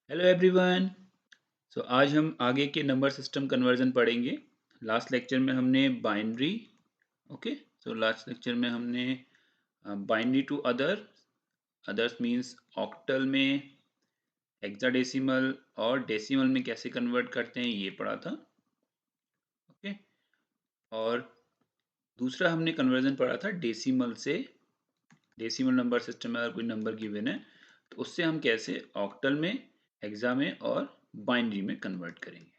Hello everyone. आज हम आगे के नंबर सिस्टम कन्वर्जन पढ़ेंगे। लास्ट लेक्चर में हमने बाइनरी ओके लास्ट लेक्चर में हमने binary to others means octal में हेक्साडेसिमल और डेसिमल में कैसे कन्वर्ट करते हैं ये पढ़ा था। ओके और दूसरा हमने कन्वर्जन पढ़ा था डेसिमल से। डेसिमल नंबर सिस्टम में अगर कोई नंबर गिवन है तो उससे हम कैसे ऑक्टल में, हेक्सा में और बाइनरी में कन्वर्ट करेंगे।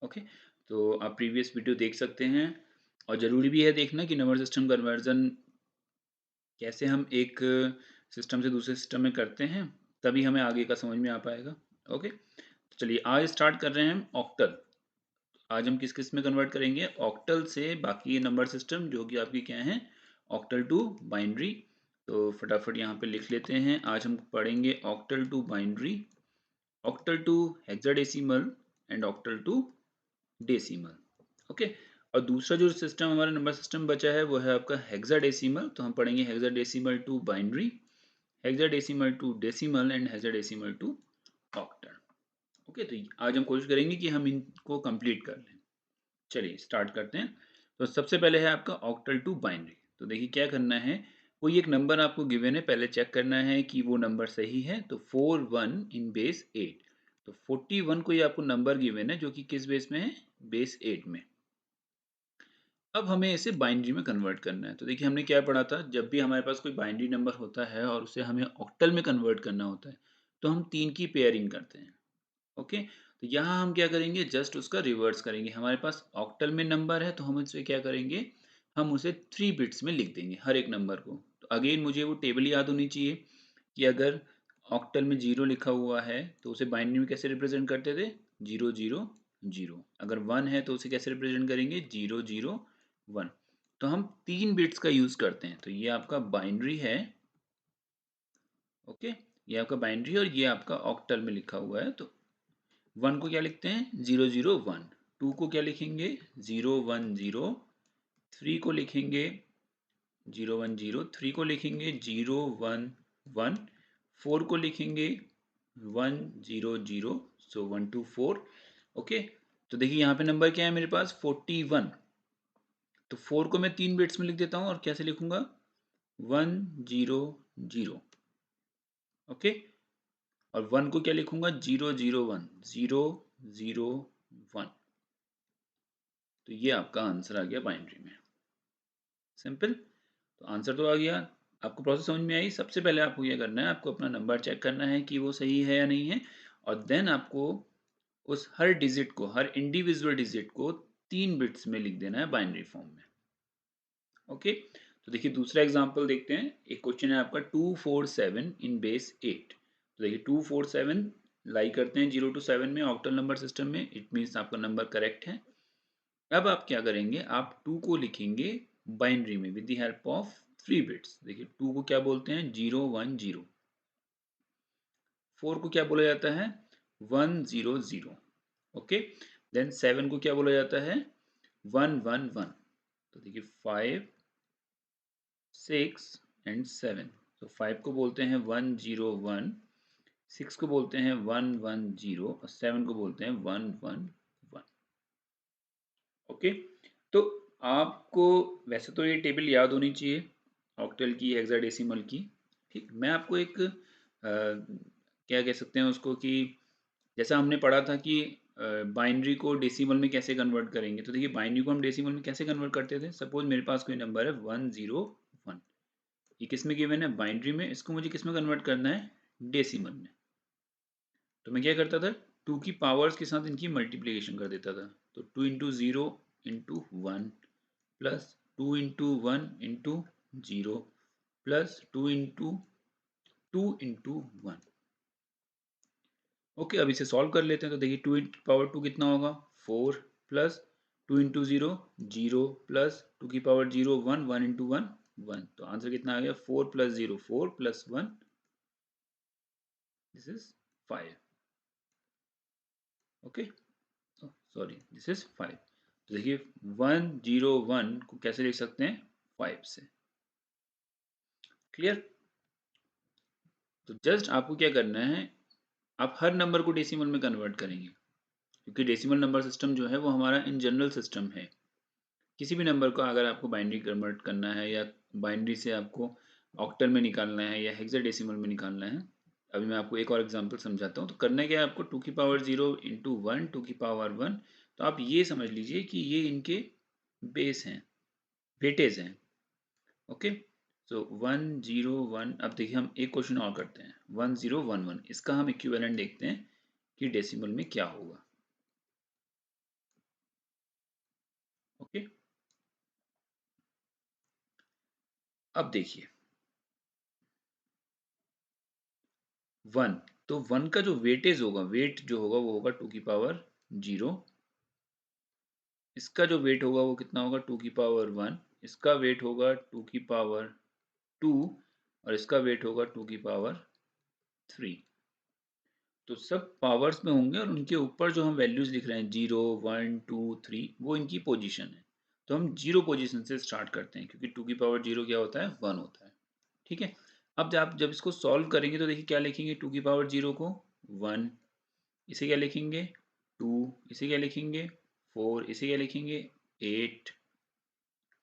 ओके तो आप प्रीवियस वीडियो देख सकते हैं और ज़रूरी भी है देखना कि नंबर सिस्टम कन्वर्जन कैसे हम एक सिस्टम से दूसरे सिस्टम में करते हैं, तभी हमें आगे का समझ में आ पाएगा। ओके तो चलिए आज स्टार्ट कर रहे हैं हम ऑक्टल। आज हम किस किस में कन्वर्ट करेंगे ऑक्टल से बाकी नंबर सिस्टम जो कि आपकी क्या है, ऑक्टल टू बाइनरी। तो फटाफट यहाँ पे लिख लेते हैं। आज हम पढ़ेंगे octal to binary, octal to hexadecimal and octal to decimal. Okay और दूसरा जो सिस्टम हमारा नंबर सिस्टम बचा है वो है आपका हेक्साडेसिमल। तो हम पढ़ेंगे hexadecimal to binary, hexadecimal to decimal and hexadecimal to octal. Okay तो आज हम कोशिश करेंगे कि हम इनको कंप्लीट कर लें। चलिए स्टार्ट करते हैं। तो सबसे पहले है आपका ऑक्टल टू बाइनरी। तो देखिए क्या करना है, कोई एक नंबर आपको गिवन है, पहले चेक करना है कि वो नंबर सही है। तो 4 1 इन बेस 8। तो 41 कोई आपको नंबर गिवन है जो कि किस बेस में है, बेस 8 में। अब हमें इसे बाइनरी में कन्वर्ट करना है। तो देखिए हमने क्या पढ़ा था, जब भी हमारे पास कोई बाइनरी नंबर होता है और उसे हमें ऑक्टल में कन्वर्ट करना होता है तो हम 3 की पेयरिंग करते हैं। ओके तो यहाँ हम क्या करेंगे, जस्ट उसका रिवर्स करेंगे। हमारे पास ऑक्टल में नंबर है तो हम उसे क्या करेंगे, हम उसे 3 बिट्स में लिख देंगे हर एक नंबर को। तो अगेन मुझे वो टेबल याद होनी चाहिए कि अगर ऑक्टल में 0 लिखा हुआ है तो उसे बाइनरी में कैसे रिप्रेजेंट करते थे, 0 0 0। अगर 1 है तो उसे कैसे रिप्रेजेंट करेंगे, 0 0 1। तो हम 3 बिट्स का यूज करते हैं। तो ये आपका बाइनरी है। ओके ये आपका बाइनरी और ये आपका ऑक्टल में लिखा हुआ है। तो 1 को क्या लिखते हैं, 0 0 1। 2 को क्या लिखेंगे, 0 1 0। 3 को लिखेंगे 0 1 0। 3 को लिखेंगे 0 1 1। 4 को लिखेंगे 1 0 0। सो 1 2 4। ओके तो देखिए यहाँ पे नंबर क्या है मेरे पास, 41। तो 4 को मैं 3 बिट्स में लिख देता हूँ और कैसे लिखूंगा, 1 0 0। ओके और 1 को क्या लिखूंगा, 0 0 1। 0 0 1। तो ये आपका आंसर आ गया बाइनरी में। सिंपल। तो आंसर तो आ गया। आपको प्रोसेस समझ में आई। सबसे पहले आपको क्या करना है, आपको अपना नंबर चेक करना है कि वो सही है या नहीं है, और देन आपको उस हर डिजिट को, हर इंडिविजुअल डिजिट को 3 बिट्स में लिख देना है बाइनरी फॉर्म में। ओके तो देखिए दूसरा एग्जांपल देखते हैं। एक क्वेश्चन है आपका 2 4 7 इन बेस 8। तो देखिए 2 4 7 लाई करते हैं 0 to 7 में ऑक्टल नंबर सिस्टम में। इट मीन्स आपका नंबर करेक्ट है। अब आप क्या करेंगे, आप 2 को लिखेंगे बाइनरी में with the help of 3 bits. देखिए 2 को क्या बोलते हैं, 0 1 0। 4 को क्या बोला जाता है, 1 0 0। ओके देन 7 को क्या बोला जाता है, 1 1 1। तो देखिए 5 6 एंड 7। तो 5 को बोलते हैं 1 0 1। 6 को बोलते हैं 1 1 0 और 7 को बोलते हैं 1 1 1। ओके तो आपको वैसे तो ये टेबल याद होनी चाहिए ऑक्टल की, हेक्साडेसिमल की। ठीक मैं आपको एक क्या कह सकते हैं उसको, कि जैसा हमने पढ़ा था कि बाइनरी को डेसिमल में कैसे कन्वर्ट करेंगे। तो देखिए बाइनरी को हम डेसिमल में कैसे कन्वर्ट करते थे। सपोज मेरे पास कोई नंबर है 1 0 1। ये किस में गिवन है, बाइनरी में। इसको मुझे किस में कन्वर्ट करना है, डेसिमल में। तो मैं क्या करता था, 2 की पावर्स के साथ इनकी मल्टीप्लिकेशन कर देता था। तो 2 × 0 × 1 प्लस 2 × 1 × 0 प्लस 2 × 1। ओके अब इसे सॉल्व कर लेते हैं। तो देखिए 2 की पावर 2 कितना होगा, 4 प्लस 2 × 0 0 प्लस 2 की पावर 0 1 1 × 1 1। तो आंसर कितना आ गया, 4 + 0 4 + 1 this is 5। Okay sorry this is 5। तो देखिए 1 0 1 को कैसे लिख सकते हैं, 5 से। क्लियर। तो जस्ट आपको क्या करना है, आप हर नंबर को डेसिमल में कन्वर्ट करेंगे, क्योंकि डेसिमल नंबर सिस्टम जो है वो हमारा इन जनरल सिस्टम है। किसी भी नंबर को अगर आपको बाइनरी कन्वर्ट करना है या बाइनरी से आपको ऑक्टल में निकालना है या हेक्साडेसिमल में निकालना है, अभी मैं आपको एक और एग्जांपल समझाता हूँ। तो करना क्या है आपको, 2 की पावर 0 इंटू 1 2 की पावर 1। तो आप ये समझ लीजिए कि ये इनके बेस हैं, वेटेज हैं। ओके, सो 1 0 1। अब देखिए हम एक क्वेश्चन और करते हैं, 1 0 1 1। इसका हम इक्विवेलेंट देखते हैं कि डेसिमल में क्या होगा। ओके, अब देखिए 1, तो 1 का जो वेटेज होगा, वेट जो होगा वो होगा 2 की पावर 0। इसका जो वेट होगा वो कितना होगा, 2 की पावर 1। इसका वेट होगा 2 की पावर 2 और इसका वेट होगा 2 की पावर 3। तो सब पावर्स में होंगे और उनके ऊपर जो हम वैल्यूज लिख रहे हैं 0 1 2 3, वो इनकी पोजीशन है। तो हम 0 पोजीशन से स्टार्ट करते हैं, क्योंकि 2 की पावर 0 क्या होता है, 1 होता है। ठीक है, अब जब इसको सॉल्व करेंगे तो देखिए क्या लिखेंगे, 2 की पावर 0 को 1, इसे क्या लिखेंगे 2, इसे क्या लिखेंगे 4, इसे क्या लिखेंगे 8।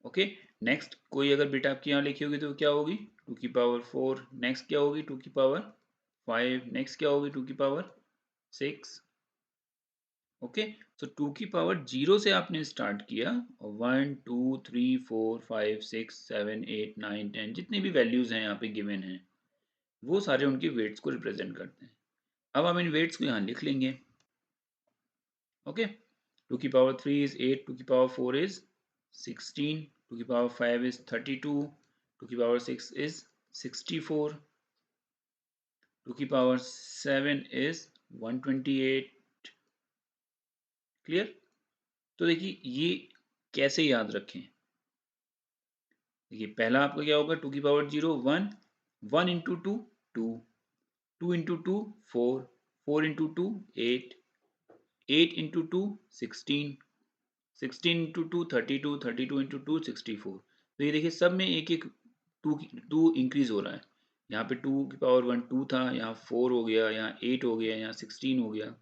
ओके, नेक्स्ट कोई अगर बिट आपकी यहाँ लिखी होगी तो क्या होगी, 2 की पावर 4। नेक्स्ट क्या होगी, 2 की पावर 5। नेक्स्ट क्या होगी, 2 की पावर 6। ओके, तो 2 की पावर 0 से आपने स्टार्ट किया और 1 2 3 4 5 6 7 8 9 10 जितनी भी वैल्यूज हैं यहाँ पे गिवन हैं, वो सारे उनके वेट्स को रिप्रेजेंट करते हैं। अब हम इन वेट्स को यहाँ लिख लेंगे। ओके, 2 की पावर 3 is 8, 2 की पावर 4 is 16, 2 की पावर 5 is 32, 2 की पावर 6 is 64, 2 की पावर 7 is 128। क्लियर। तो देखिए ये कैसे याद रखें, देखिए पहला आपका क्या होगा, 2 की power 0 1, 1 into 2 2, 2 into 2 4, 4 into 2 8, 8 into 2 16, 16 into 2 32, 32 into 2 64। तो ये देखिए सब में एक एक टू इंक्रीज हो रहा है। यहाँ पे 2 की पावर 1 2 था, यहाँ 4 हो गया, यहाँ 8 हो गया, यहाँ 16 हो गया।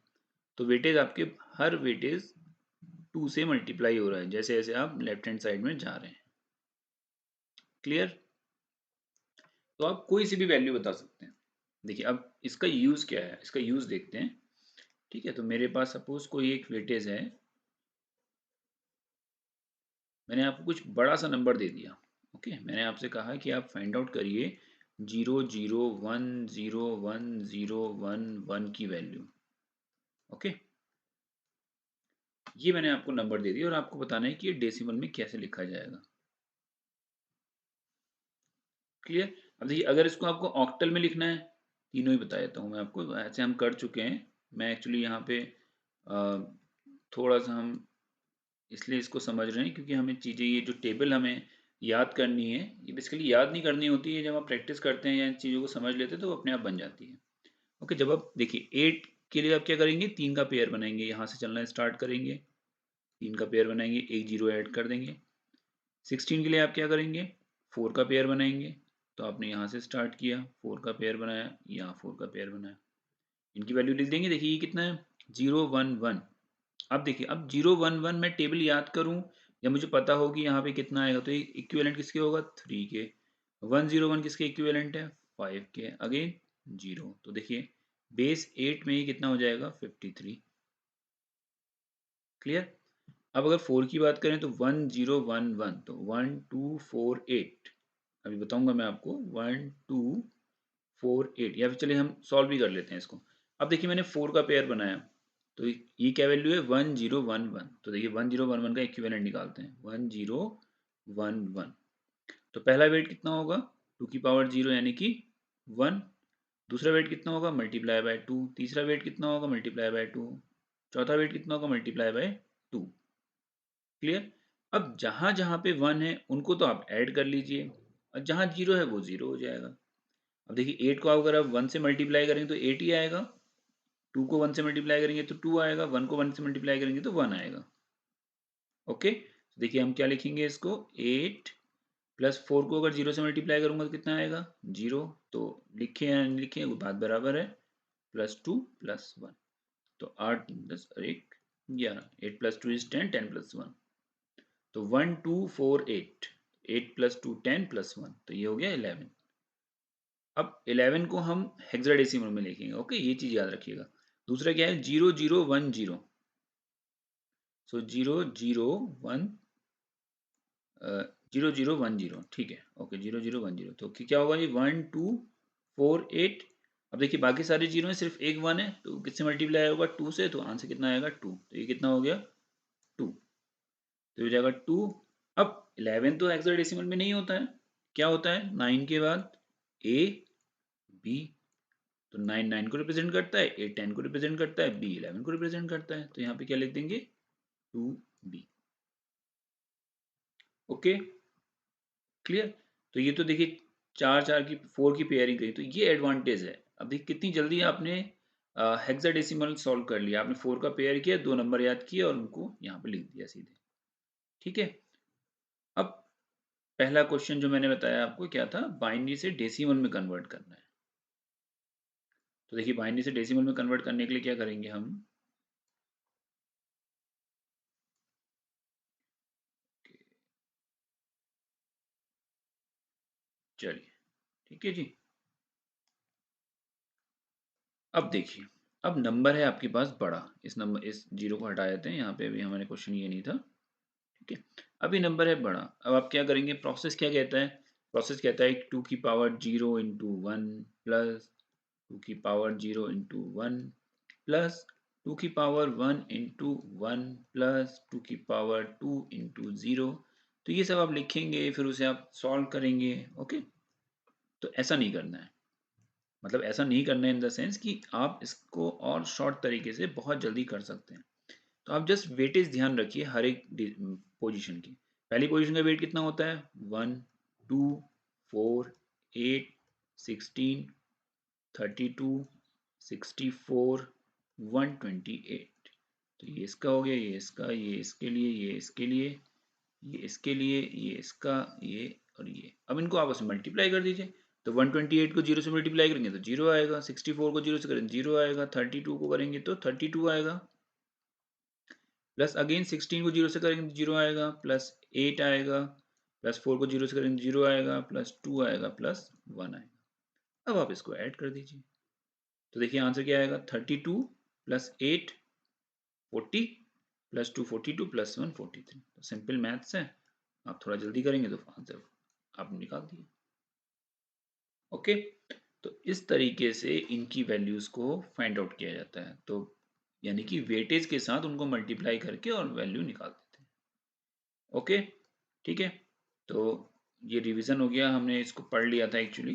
तो वेटेज आपके हर वेटेज 2 से मल्टीप्लाई हो रहा है जैसे जैसे आप लेफ्ट हैंड साइड में जा रहे हैं। क्लियर। तो आप कोई सी भी वैल्यू बता सकते हैं। देखिए अब इसका यूज क्या है, इसका यूज देखते हैं। ठीक है, तो मेरे पास सपोज कोई एक वेटेज है, मैंने आपको कुछ बड़ा सा नंबर दे दिया। ओके, मैंने आपसे कहा कि आप फाइंड आउट करिए 0 0 1 0 1 0 1 1 की वैल्यू। ओके, ये मैंने आपको नंबर दे दिया और आपको बताना है कि ये डेसिमल में कैसे लिखा जाएगा। क्लियर। अब देखिए अगर इसको आपको ऑक्टल में लिखना है, तीनों ही बता देता हूँ मैं आपको, ऐसे हम कर चुके हैं। मैं एक्चुअली यहाँ पे थोड़ा सा हम इसलिए इसको समझ रहे हैं क्योंकि हमें चीज़ें, ये जो टेबल हमें याद करनी है, ये बेसिकली याद नहीं करनी होती है, जब आप प्रैक्टिस करते हैं या इन चीज़ों को समझ लेते हैं तो वो अपने आप बन जाती है। ओके, जब आप देखिए 8 के लिए आप क्या करेंगे, 3 का पेयर बनाएंगे, यहाँ से चलना स्टार्ट करेंगे, 3 का पेयर बनाएंगे, एक जीरो ऐड कर देंगे। 16 के लिए आप क्या करेंगे, 4 का पेयर बनाएंगे, तो आपने यहाँ से स्टार्ट किया, 4 का पेयर बनाया, यहाँ 4 का पेयर बनाया, इनकी वैल्यू लिख देंगे। देखिए ये कितना है, 0 1 1। अब देखिए अब 0 1 1 मैं टेबल याद करूं या मुझे पता हो कि यहाँ पे कितना आएगा, तो ये इक्विवेलेंट किसके होगा, 3 के। 1 0 1 किसके इक्विवेलेंट है, 5 के। अगेन 0, तो देखिए बेस 8 में ये कितना हो जाएगा, 53। क्लियर। अब अगर 4 की बात करें तो 1 0 1 1, तो 1 2 4 8। अभी बताऊंगा मैं आपको, 1 2 4 8, या फिर चलिए हम सॉल्व भी कर लेते हैं इसको। अब देखिए मैंने 4 का पेयर बनाया, तो ये क्या वैल्यू है, 1 0 1 1। तो देखिए 1 0 1 1 का इक्विवेलेंट निकालते हैं, 1 0 1 1। तो पहला वेट कितना होगा, 2 की पावर 0 यानी कि 1। दूसरा वेट कितना होगा, मल्टीप्लाई बाय 2। तीसरा वेट कितना होगा, मल्टीप्लाई बाय 2। चौथा वेट कितना होगा, मल्टीप्लाई बाय 2। क्लियर। अब जहां जहां पे 1 है उनको तो आप ऐड कर लीजिए, और जहां 0 है वो 0 हो जाएगा। अब देखिए 8 को अगर आप 1 से मल्टीप्लाई करेंगे तो 8 ही आएगा, 2 को 1 से मल्टीप्लाई करेंगे तो 2 आएगा, 1 को 1 से मल्टीप्लाई करेंगे तो 1 आएगा। ओके, तो देखिए हम क्या लिखेंगे इसको, 8 प्लस 4 को अगर 0 से मल्टीप्लाई करूंगा तो कितना आएगा, 0। तो लिखे या नहीं लिखे वो बात बराबर है। +2 + 1, तो 8 10 और 1 11, 8 + 2 is 10, 10 + 1, तो 1 2 4 8, 8 + 2 10 + 1, तो ये हो गया 11। अब 11 को हम हेक्साडेसिमल में लिखेंगे, ओके, ये चीज याद रखिएगा। दूसरा क्या है, 0010, सो 0010, 0010, ठीक है, ओके, 0010, तो क्या होगा ये 1 2 4 8। अब देखिए बाकी सारे जीरो हैं, सिर्फ एक 1 है, तो किससे मल्टीप्लाई होगा, 2 से, तो आंसर कितना आएगा 2, तो ये कितना हो गया 2, तो हो जाएगा 2। अब 11 तो हेक्साडेसिमल में नहीं होता है, क्या होता है, 9 के बाद ए बी, तो 9 9 को रिप्रेजेंट करता है, 8 10 को रिप्रेजेंट करता है, बी 11 को रिप्रेजेंट करता है, तो यहाँ पे क्या लिख देंगे 2b। Okay, clear. तो ये तो देखिए चार चार की 4 की पेयरिंग करी, तो ये एडवांटेज है। अब देखिए कितनी जल्दी आपने हेक्साडेसिमल सॉल्व कर लिया, आपने 4 का पेयर किया, 2 नंबर याद किए और उनको यहाँ पे लिख दिया सीधे, ठीक है। अब पहला क्वेश्चन जो मैंने बताया आपको क्या था, बाइनरी से डेसिमल में कन्वर्ट करना है। तो देखिए बाइनरी से डेसिमल में कन्वर्ट करने के लिए क्या करेंगे हम, चलिए, ठीक है जी। अब देखिए, अब नंबर है आपके पास बड़ा, इस नंबर, इस जीरो को हटा देते हैं, यहाँ पे अभी हमारे क्वेश्चन ये नहीं था, ठीक है। अभी नंबर है बड़ा, अब आप क्या करेंगे, प्रोसेस क्या कहता है, प्रोसेस कहता है 2 की पावर 0 × 1 प्लस 2 की पावर 0 × 1 प्लस 2 की पावर 1 × 1 प्लस 2 की पावर 2 × 0। तो ये सब आप लिखेंगे, फिर उसे आप सॉल्व करेंगे, ओके। तो ऐसा नहीं करना है, मतलब ऐसा नहीं करना है इन द सेंस कि आप इसको और शॉर्ट तरीके से बहुत जल्दी कर सकते हैं। तो आप जस्ट वेटेज ध्यान रखिए हर एक पोजीशन की। पहली पोजीशन का वेट कितना होता है, 1 2 4 8 16 32 64 128। तो ये इसका हो गया, ये इसका, ये इसके लिए, ये इसके लिए, ये इसके लिए, ये इसका, ये और ये। अब इनको आपस में मल्टीप्लाई कर दीजिए, तो 128 को 0 से मल्टीप्लाई करेंगे तो 0 आएगा, 64 को 0 से करेंगे 0 आएगा, 32 को करेंगे तो 32 आएगा, प्लस अगेन 16 को 0 से करेंगे तो 0 आएगा, प्लस 8 आएगा, प्लस 4 को 0 से करेंगे तो 0 आएगा, प्लस 2 आएगा, प्लस 1 आएगा। अब आप इसको ऐड कर दीजिए, तो देखिए आंसर क्या आएगा, 32 प्लस 8 40 प्लस 2 42 प्लस 1 43। तो सिंपल मैथ्स है, आप थोड़ा जल्दी करेंगे तो आंसर आप निकाल दिए, ओके। तो इस तरीके से इनकी वैल्यूज को फाइंड आउट किया जाता है, तो यानी कि वेटेज के साथ उनको मल्टीप्लाई करके और वैल्यू निकाल देते हैं, ओके, ठीक है। तो ये रिवीजन हो गया, हमने इसको पढ़ लिया था एक्चुअली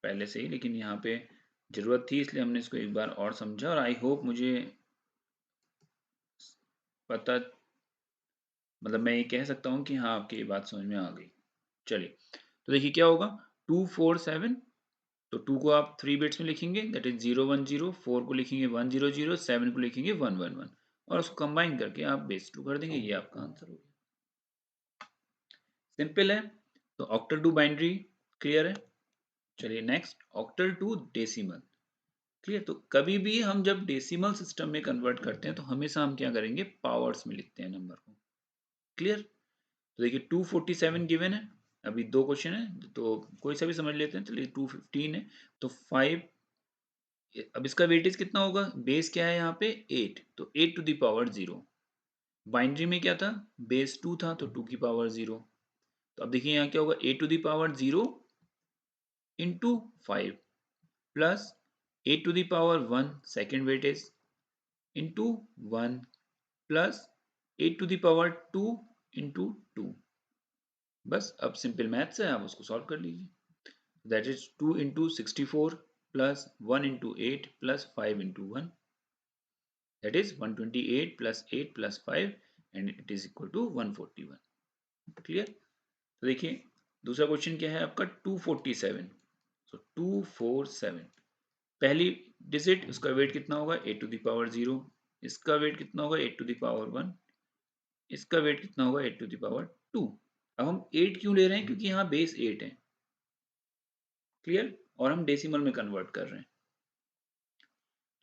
पहले से ही, लेकिन यहाँ पे ज़रूरत थी इसलिए हमने इसको एक बार और समझा, और आई होप मुझे पता, मतलब मैं ये कह सकता हूँ कि हाँ आपकी ये बात समझ में आ गई। चलिए, तो देखिए क्या होगा, 2 4 7, तो 2 को आप 3 बिट्स में लिखेंगे, दैट इज 0 1 0, 4 को लिखेंगे 1 0 0, 7 को लिखेंगे 1 1 1, और उसको कंबाइन करके आप बेस 2 कर देंगे, ये आपका आंसर हो गया। सिंपल है। तो ऑक्टल टू बाइनरी क्लियर है। चलिए next, octal to decimal clear. तो कभी भी हम जब डेसिमल सिस्टम में कन्वर्ट करते हैं तो हमेशा हम क्या करेंगे, पावर्स में लिखते हैं नंबर को, क्लियर। तो देखिए 247 गिवन है, अभी दो क्वेश्चन है तो कोई सा भी समझ लेते हैं, चलिए 215 है, तो 5, अब इसका वेटेज कितना होगा, बेस क्या है यहाँ पे 8, तो 8 to the power 0। बाइनरी में क्या था, बेस 2 था, तो 2 की पावर 0। तो अब देखिए यहाँ क्या होगा, 8 to the power 0 into 5 plus 8 to the power 1 second weightage into 1 plus 8 to the power 2 into 2। बस अब सिंपल मैथ्स है, आप उसको सॉल्व कर लीजिए, that is 2 into 64 plus 1 into 8 plus 5 into 1, that is 128 plus 8 plus 5 and it is equal to 141। Clear. तो देखिए दूसरा क्वेश्चन क्या है आपका, 247, सो 247 पहली डिजिट, उसका वेट कितना होगा 8 to the power 0, इसका वेट कितना होगा 8 to the power 1, इसका वेट कितना होगा 8 to the power 2। अब हम 8 क्यों ले रहे हैं, क्योंकि यहाँ बेस 8 है, क्लियर, और हम डेसिमल में कन्वर्ट कर रहे हैं।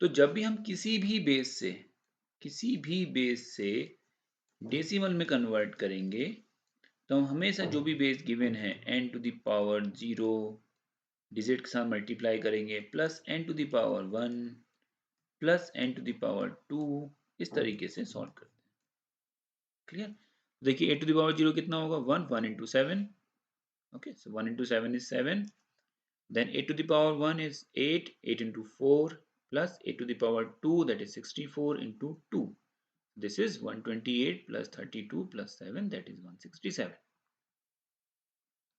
तो जब भी हम किसी भी बेस से डेसिमल में कन्वर्ट करेंगे, तो हम हमेशा जो भी बेस गिवन है n to the power 0 digit के साथ मल्टीप्लाई करेंगे, plus n to the power 1 plus n to the power 2, इस तरीके से सॉल्व करते हैं। क्लियर? देखिए a टू द पावर 0 कितना होगा, 1 into 7, okay, so 1 into 7 is 7, then a to the power 1 is 8 into 4 plus a to the power 2, that is 64 into 2. This is 128 plus 32 plus 7, that is 167.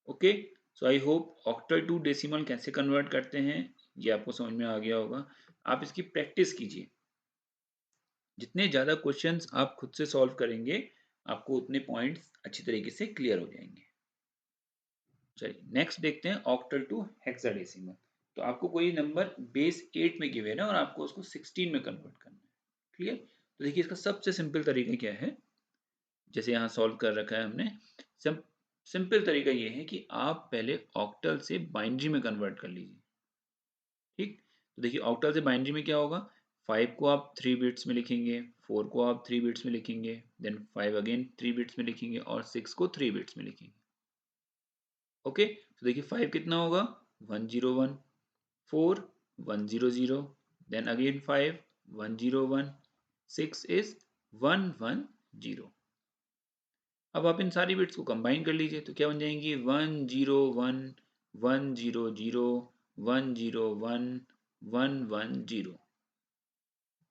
Okay, so I hope octal to decimal कैसे convert करते हैं ये आपको समझ में आ गया होगा। आप इसकी प्रैक्टिस कीजिए, जितने ज़्यादा क्वेश्चंस आप खुद से सॉल्व करेंगे आपको उतने पॉइंट्स अच्छी तरीके से क्लियर हो जाएंगे। चलिए नेक्स्ट देखते हैं ऑक्टल टू हेक्साडेसिमल। तो आपको कोई नंबर बेस 8 में गिवन है और आपको उसको 16 में कन्वर्ट करना है। क्लियर? तो देखिए इसका सबसे सिंपल तरीका क्या है, जैसे यहाँ सॉल्व कर रखा है हमने। सिंपल तरीका ये है कि आप पहले ऑक्टल से बाइनरी में कन्वर्ट कर लीजिए। ठीक, तो देखिए ऑक्टल से बाइनरी में क्या होगा, 5 को आप 3 बिट्स में लिखेंगे, 4 को आप 3 बिट्स में लिखेंगे, देन 5 अगेन 3 बिट्स में लिखेंगे और 6 को 3 बिट्स में लिखेंगे। ओके, तो देखिए 5 कितना होगा, 101, 4 100, then again 5 101, 6 is 110। अब आप इन सारी बिट्स को कंबाइन कर लीजिए तो क्या बन जाएंगी, 101 100 101 110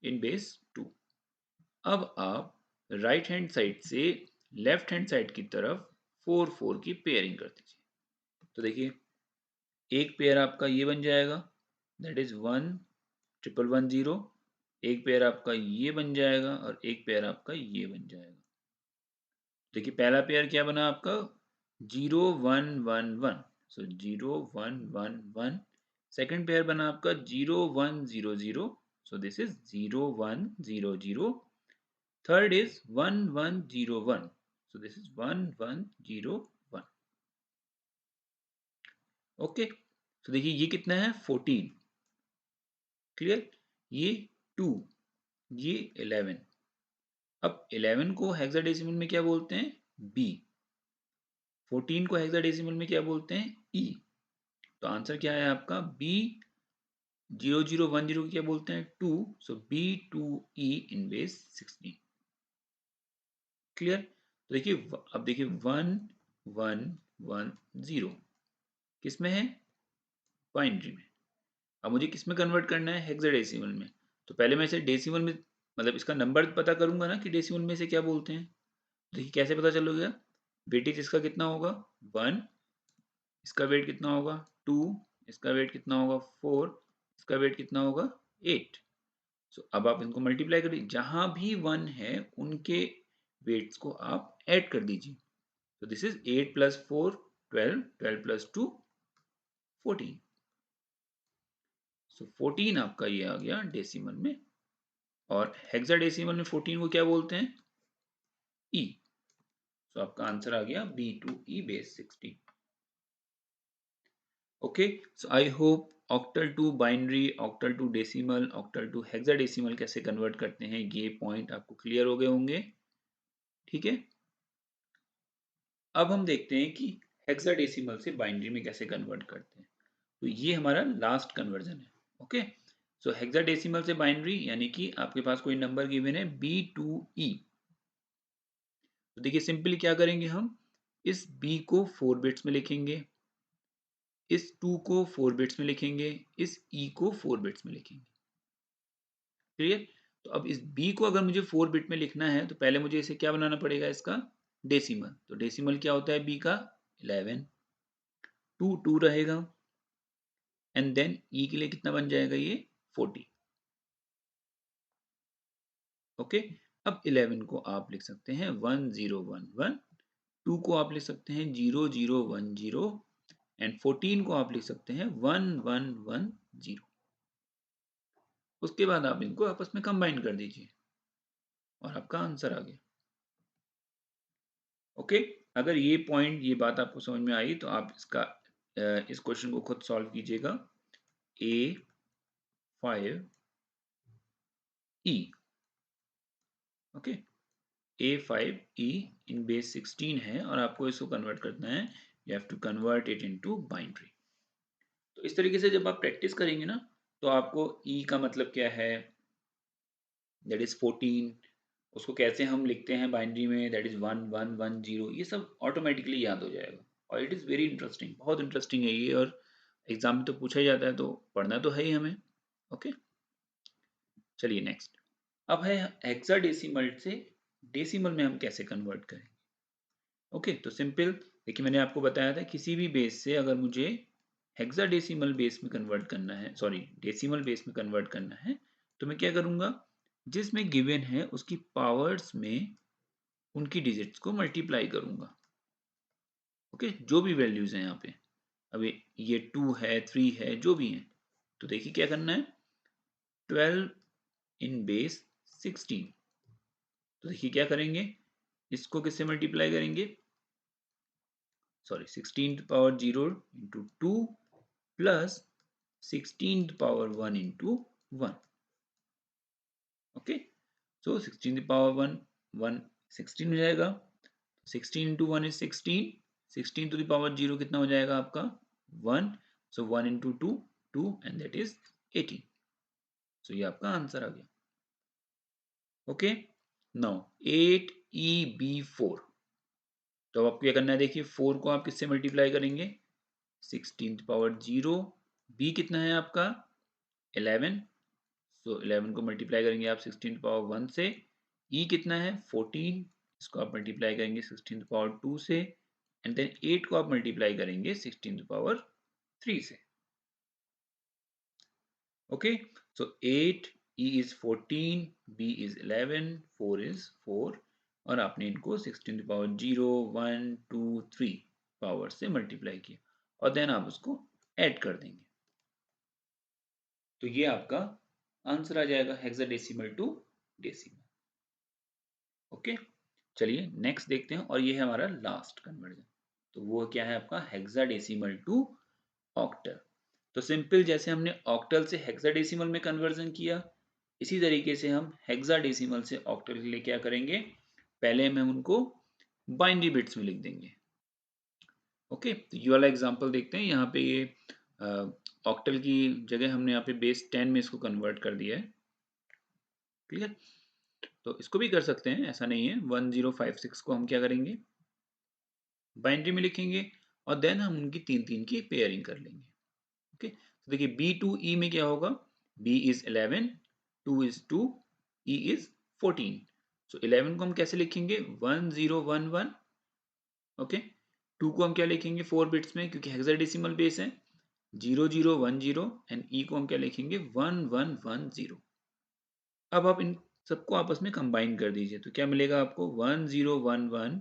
इन बेस 2। अब आप राइट हैंड साइड से लेफ्ट हैंड साइड की तरफ 4 4 की पेयरिंग कर दीजिए। तो देखिए एक पेयर आपका ये बन जाएगा, दैट इज 1 1 1 0। एक पेयर आपका ये बन जाएगा और एक पेयर आपका ये बन जाएगा। देखिए पहला पेयर क्या बना आपका, 0 1 1 1, सो 0 1 1 1। सेकंड पेयर बना आपका 0 1 0 0, सो this is 0 1 0 0। Third is 1 1 0 1, so this is 1 1 0 1। Okay, तो देखिए ये कितना है, 14। क्लियर? ये 2, ये 11। अब 11 को हेक्साडेसिमल में क्या बोलते हैं, बी। 14 को हेक्साडेसिमल में क्या बोलते हैं, ई। तो आंसर क्या है आपका, बी। 0010 को क्या बोलते हैं, 2, सो बी 2 ई इन बेस 16। क्लियर? तो देखिए अब देखिए 1 1 1 0 किस में है, बाइनरी में। अब मुझे किस में कन्वर्ट करना है, हेक्साडेसिमल में। तो पहले मैं इसे डेसिमल में, मतलब इसका नंबर पता करूंगा ना कि डेसिमल में से क्या बोलते हैं। देखिए कैसे पता चलोगे, वेटेज इसका कितना होगा, 1, इसका वेट कितना होगा, 2, इसका वेट कितना होगा, 4, इसका वेट कितना होगा, 8। सो अब आप इनको मल्टीप्लाई करिए, जहां भी 1 है उनके वेट्स को आप ऐड कर दीजिए। तो दिस इज 8 प्लस 4 12, 12 प्लस 2 14। सो 14 आपका ये आ गया डेसिमल में, और हेक्साडेसिमल में 14 को क्या बोलते हैं, ई। सो आपका आंसर आ गया B2E base 16। Okay, so I hope octal to binary, octal to decimal, octal to hexadecimal कैसे कन्वर्ट करते हैं ये पॉइंट आपको क्लियर हो गए होंगे। ठीक है, अब हम देखते हैं कि हेक्साडेसिमल से बाइनरी में कैसे कन्वर्ट करते हैं। तो ये हमारा लास्ट कन्वर्जन है। ओके, सो हेक्साडेसिमल से बाइनरी यानी कि आपके पास कोई नंबर गिवन है B2E। तो देखिए सिंपली क्या करेंगे, हम इस B को 4 बिट्स में लिखेंगे, इस 2 को 4 बिट्स में लिखेंगे, इस E को 4 बिट्स में लिखेंगे। क्लियर? तो अब इस B को अगर मुझे 4 बिट में लिखना है तो पहले मुझे इसे क्या बनाना पड़ेगा, इसका डेसिमल। तो डेसिमल क्या होता है B का, 11। 2 2 रहेगा, एंड देन E के लिए कितना बन जाएगा ये, 40। ओके, अब 11 को आप लिख सकते हैं 1011, 2 को आप लिख सकते हैं 0010, एंड 14 को आप लिख सकते हैं 1110। उसके बाद आप इनको आपस में कंबाइन कर दीजिए और आपका आंसर आ गया। ओके, अगर ये पॉइंट, ये बात आपको समझ में आई तो आप इसका इस क्वेश्चन को खुद सॉल्व कीजिएगा। A5 E. ओके, A5E इन बेस 16 है और आपको इसको कन्वर्ट करना है, you have to convert it into binary. तो इस तरीके से जब आप प्रैक्टिस करेंगे ना, तो आपको E का मतलब क्या है, दैट इज 14, उसको कैसे हम लिखते हैं बाइनरी में, दैट इज 1110, ये सब ऑटोमेटिकली याद हो जाएगा। और इट इज़ वेरी इंटरेस्टिंग, बहुत इंटरेस्टिंग है ये, और एग्जाम में तो पूछा ही जाता है, तो पढ़ना तो है ही हमें। ओके, चलिए नेक्स्ट। अब है हेक्साडेसिमल से डेसिमल में हम कैसे कन्वर्ट करें। ओके, तो सिंपल देखिए, मैंने आपको बताया था किसी भी बेस से अगर मुझे हेक्साडेसिमल बेस में कन्वर्ट करना है, सॉरी डेसिमल बेस में कन्वर्ट करना है, तो मैं क्या करूंगा, जिसमें गिवन है उसकी पावर्स में उनकी डिजिट्स को मल्टीप्लाई करूंगा। ओके, जो भी वैल्यूज हैं यहाँ पे, अभी ये 2 है, 3 है, जो भी है, तो देखिए क्या करना है, 12 इन बेस 16, तो देखिए क्या करेंगे, इसको किससे मल्टीप्लाई करेंगे, sorry 16 power 0 into 2 plus 16 power 1 into 1। Okay, so 16 power 1 1 16 हो जाएगा, 16 into 1 is 16, 16 to the power 0 कितना हो जाएगा आपका 1, so 1 into 2 2 and that is 18। So ये आपका आंसर आ गया। ओके, नाउ 8EB4, तो अब आपको क्या करना है, देखिए 4 को आप किससे मल्टीप्लाई करेंगे, 16 पावर 0, b कितना है आपका 11, सो 11 को मल्टीप्लाई करेंगे आप 16 पावर 1 से, e कितना है 14, इसको आप मल्टीप्लाई करेंगे 16 पावर 2 से, एंड देन 8 को आप मल्टीप्लाई करेंगे 16 पावर 3 से। Okay, so 8, e is 14, b is 11, 4 is 4, और आपने इनको 16 पावर 0 1 2 3 पावर से मल्टीप्लाई किया, और देन आप उसको ऐड कर देंगे, तो ये आपका आंसर आ जाएगा हेक्साडेसिमल टू डेसिमल। ओके, चलिए नेक्स्ट देखते हैं, और ये है हमारा लास्ट कन्वर्जन, तो वो क्या है आपका हेक्साडेसिमल टू ऑक्टल। तो सिंपल, जैसे हमने ऑक्टल से हेक्साडेसिमल में कन्वर्जन किया, इसी तरीके से हम हेक्साडेसिमल से ऑक्टल के लिए क्या करेंगे, पहले हम उनको बाइनरी बिट्स में लिख देंगे। ओके, तो ये वाला एग्जांपल देखते हैं, यहाँ पे ये ऑक्टल की जगह हमने यहाँ पे बेस 10 में इसको कन्वर्ट कर दिया है। क्लियर, तो इसको भी कर सकते हैं, ऐसा नहीं है। 1056 को हम क्या करेंगे, बाइनरी में लिखेंगे, और देन हम उनकी तीन तीन की पेयरिंग कर लेंगे। ओके, तो देखिए B2E में क्या होगा, B is 11, 2 is 2, E is 14, सो 11 को हम कैसे लिखेंगे 1011। ओके, 2 को हम क्या लिखेंगे 4 बिट्स में, क्योंकि हेक्साडेसिमल बेस है, 0010, एंड E को हम क्या लिखेंगे 1110। अब आप इन सबको आपस में कंबाइन कर दीजिए, तो क्या मिलेगा आपको 1011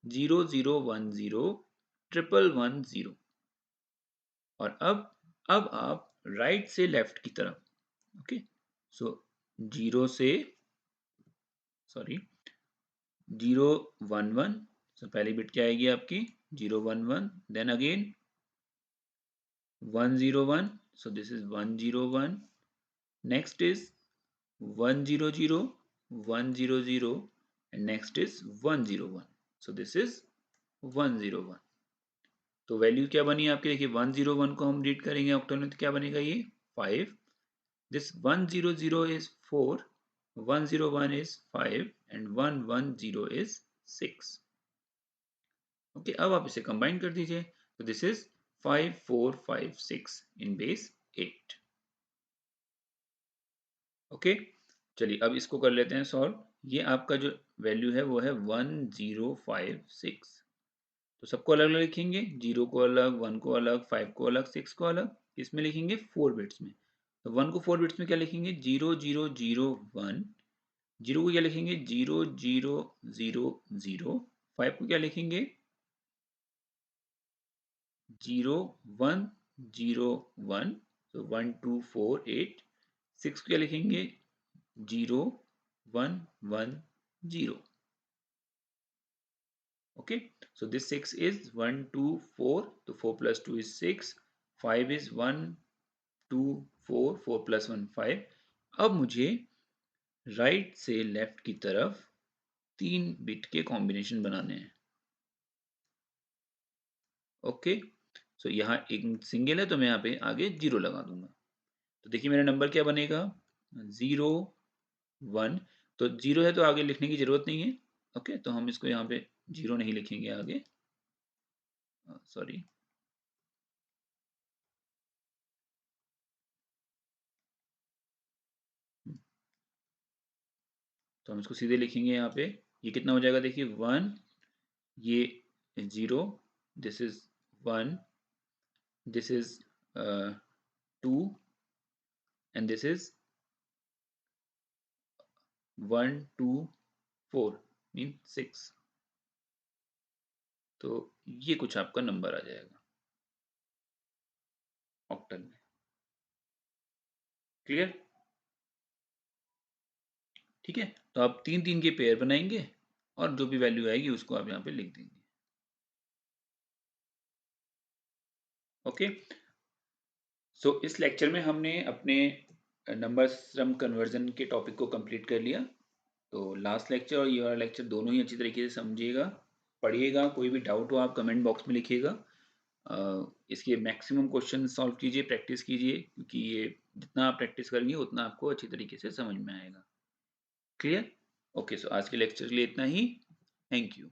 0010 111 और अब आप राइट से लेफ्ट की तरफ, ओके, सो जीरो से, सॉरी 011, सो पहली बिट क्या आएगी आपकी 011, then again 101, so this is 101, next is 100 100, and next is 101, so this is 101। तो वैल्यू क्या बनी आपकी, देखिए 101 को हम रीड करेंगे ऑक्टल में, तो क्या बनेगा ये 5, this 100 is 4, 101 is 5, and 110 is 6। Okay, अब आप इसे कंबाइन कर दीजिए, तो this is 5456 in base 8। Okay, चलिए अब इसको कर लेते हैं सॉल्व। ये आपका जो वैल्यू है वो है 1056, तो सबको अलग अलग लिखेंगे, 0 को अलग, 1 को अलग, 5 को अलग, 6 को अलग, इसमें लिखेंगे 4 बिट्स में। तो 1 को 4 बिट्स में क्या लिखेंगे 0001, 0 को क्या लिखेंगे 0000, 5 को क्या लिखेंगे 0101, तो 1248, 6 को क्या लिखेंगे 0110। Okay, so this 6 is 1 2 4, so 4 plus 2 is 6, 5 is 1 2 4, 4 plus 1 5। अब मुझे राइट से लेफ्ट की तरफ 3 बिट के कॉम्बिनेशन बनाने हैं। ओके, सो यहाँ एक सिंगल है तो मैं यहाँ पे आगे 0 लगा दूंगा। तो देखिए मेरा नंबर क्या बनेगा, 0 1। तो 0 है तो आगे लिखने की जरूरत नहीं है। ओके, तो हम इसको यहाँ पे 0 नहीं लिखेंगे आगे, सॉरी। तो हम इसको सीधे लिखेंगे यहाँ पे। ये कितना हो जाएगा, देखिए 1, ये 0, this is 1, this is 2 and this is 1 2 4 mean 6। तो ये कुछ आपका नंबर आ जाएगा ऑक्टल में। क्लियर? ठीक है, तो आप 3 3 के पेयर बनाएंगे और जो भी वैल्यू आएगी उसको आप यहाँ पे लिख देंगे। ओके, सो इस लेक्चर में हमने अपने नंबर सिस्टम कन्वर्जन के टॉपिक को कंप्लीट कर लिया। तो लास्ट लेक्चर और ये वाला लेक्चर दोनों ही अच्छी तरीके से समझिएगा, पढ़िएगा। कोई भी डाउट हो आप कमेंट बॉक्स में लिखिएगा। इसके मैक्सिमम क्वेश्चन सॉल्व कीजिए, प्रैक्टिस कीजिए, क्योंकि ये जितना आप प्रैक्टिस करेंगे उतना आपको अच्छी तरीके से समझ में आएगा। क्लियर? ओके, सो आज के लेक्चर के लिए इतना ही। Thank you.